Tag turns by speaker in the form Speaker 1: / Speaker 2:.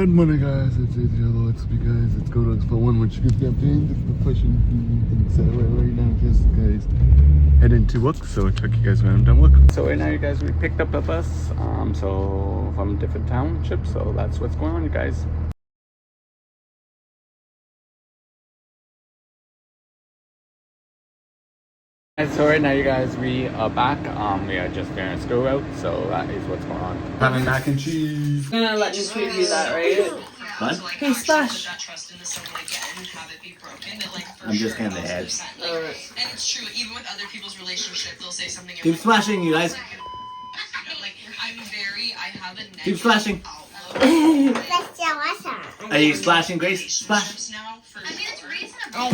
Speaker 1: Good morning, guys. It's AJ. Let's be guys. Let's go to Expo 1 when she gets campaign. This is the pushing so right now, just guys heading to work. So I'll talk to you guys when I'm done work. So right now, you guys, we picked up a bus. So from different townships. So that's what's going on, you guys. So right now, you guys, we are back. We are just doing a school route. So that is what's going on. Having mac and cheese.
Speaker 2: I'm gonna let you preview that, right?
Speaker 1: What?
Speaker 2: Hey, Splash.
Speaker 3: I'm just kind of ahead.
Speaker 2: Alright.
Speaker 4: And it's true, even with other people's relationship, they'll say something.
Speaker 3: Keep splashing, you guys.
Speaker 4: Like, I have a negative
Speaker 3: Keep splashing.
Speaker 4: outlook.
Speaker 3: Are you splashing, Grace? Splash.
Speaker 4: Now for
Speaker 5: I mean, it's reasonable.